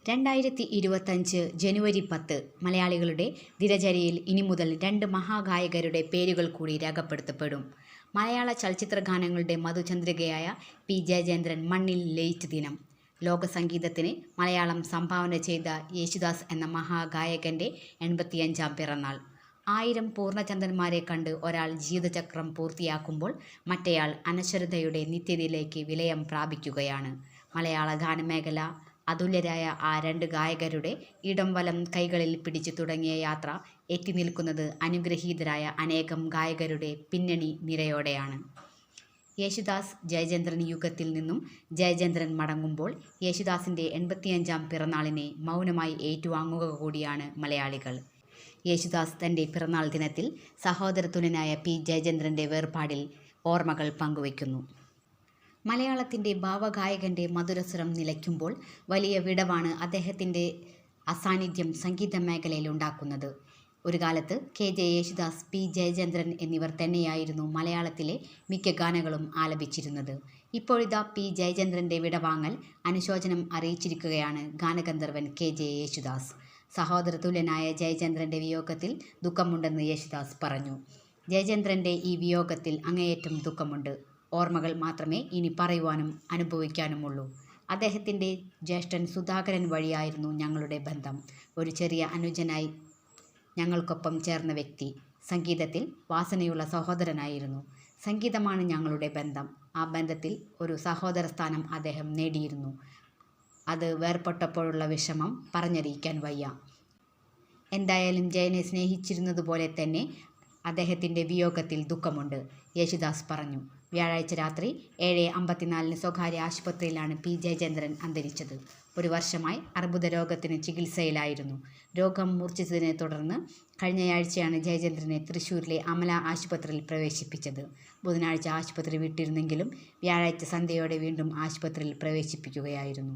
2025 ജനുവരി 10 മലയാളികളുടെ ദിനചര്യയിൽ ഇനി മുതൽ 2 മഹാഗായകരുടെ പേരുകൾ കൂടി രേഖപ്പെടുത്തപ്പെടും. മലയാള ചലച്ചിത്ര ഗാനങ്ങളുടെ മധുചന്ദ്രികയായ പി. ജയചന്ദ്രൻ മണ്ണിൽ ലയിച്ച ദിനം. ലോകസംഗീതത്തിന് മലയാളം സംഭാവന ചെയ്ത യേശുദാസ് എന്ന മഹാഗായകൻ്റെ 85-ാം പിറന്നാൾ. 1000 പൂർണ്ണചന്ദ്രന്മാരെ കണ്ട് ഒരാൾ ജീവിതചക്രം പൂർത്തിയാക്കുമ്പോൾ മറ്റേയാൾ അനശ്വരതയുടെ നിത്യതയിലേക്ക് വിലയം പ്രാപിക്കുകയാണ്. മലയാള ഗാനമേഖല അതുല്യരായ ആ 2 ഗായകരുടെ ഇടം വലം കൈകളിൽ പിടിച്ചു തുടങ്ങിയ യാത്ര എത്തിനിൽക്കുന്നത് അനുഗ്രഹീതരായ അനേകം ഗായകരുടെ പിന്നണി നിരയോടെയാണ്. യേശുദാസ് ജയചന്ദ്രൻ യുഗത്തിൽ നിന്നും ജയചന്ദ്രൻ മടങ്ങുമ്പോൾ യേശുദാസിൻ്റെ 85-ാം പിറന്നാളിനെ മൗനമായി ഏറ്റുവാങ്ങുക കൂടിയാണ് മലയാളികൾ. യേശുദാസ് തൻ്റെ പിറന്നാൾ ദിനത്തിൽ സഹോദരതുല്യനായ പി. ജയചന്ദ്രൻ്റെ വേർപാടിൽ ഓർമ്മകൾ പങ്കുവയ്ക്കുന്നു. മലയാളത്തിൻ്റെ ഭാവഗായകൻ്റെ മധുരസ്വരം നിലയ്ക്കുമ്പോൾ വലിയ വിടവാണ് അദ്ദേഹത്തിൻ്റെ അസാന്നിധ്യം സംഗീത മേഖലയിൽ ഉണ്ടാക്കുന്നത്. ഒരു കാലത്ത് കെ. യേശുദാസ്, പി. ജയചന്ദ്രൻ എന്നിവർ തന്നെയായിരുന്നു മലയാളത്തിലെ മിക്ക ഗാനങ്ങളും ആലപിച്ചിരുന്നത്. ഇപ്പോഴിതാ പി. ജയചന്ദ്രൻ്റെ വിടവാങ്ങൽ അനുശോചനം അറിയിച്ചിരിക്കുകയാണ് ഗാനഗന്ധർവൻ കെ. യേശുദാസ്. സഹോദരതുല്യനായ ജയചന്ദ്രൻ്റെ വിയോഗത്തിൽ ദുഃഖമുണ്ടെന്ന് യേശുദാസ് പറഞ്ഞു. ജയചന്ദ്രൻ്റെ ഈ വിയോഗത്തിൽ അങ്ങേയറ്റം ദുഃഖമുണ്ട്. ഓർമ്മകൾ മാത്രമേ ഇനി പറയുവാനും അനുഭവിക്കാനുമുള്ളൂ. അദ്ദേഹത്തിൻ്റെ ജ്യേഷ്ഠൻ സുധാകരൻ വഴിയായിരുന്നു ഞങ്ങളുടെ ബന്ധം. ഒരു ചെറിയ അനുജനായി ഞങ്ങൾക്കൊപ്പം ചേർന്ന വ്യക്തി. സംഗീതത്തിൽ വാസനയുള്ള സഹോദരനായിരുന്നു. സംഗീതമാണ് ഞങ്ങളുടെ ബന്ധം. ആ ബന്ധത്തിൽ ഒരു സഹോദര സ്ഥാനം അദ്ദേഹം നേടിയിരുന്നു. അത് വേർപെട്ടപ്പോഴുള്ള വിഷമം പറഞ്ഞറിയിക്കാൻ വയ്യ. എന്തായാലും ജയനെ സ്നേഹിച്ചിരുന്നതുപോലെ തന്നെ അദ്ദേഹത്തിൻ്റെ വിയോഗത്തിൽ ദുഃഖമുണ്ട്, യേശുദാസ് പറഞ്ഞു. വ്യാഴാഴ്ച രാത്രി 7:54 സ്വകാര്യ ആശുപത്രിയിലാണ് പി. ജയചന്ദ്രൻ അന്തരിച്ചത്. 1 വർഷമായി അർബുദ രോഗത്തിന് ചികിത്സയിലായിരുന്നു. രോഗം മൂർച്ഛിച്ചതിനെ തുടർന്ന് കഴിഞ്ഞയാഴ്ചയാണ് ജയചന്ദ്രനെ തൃശ്ശൂരിലെ അമല ആശുപത്രിയിൽ പ്രവേശിപ്പിച്ചത്. ബുധനാഴ്ച ആശുപത്രി വിട്ടിരുന്നെങ്കിലും വ്യാഴാഴ്ച സന്ധ്യയോടെ വീണ്ടും ആശുപത്രിയിൽ പ്രവേശിപ്പിക്കുകയായിരുന്നു.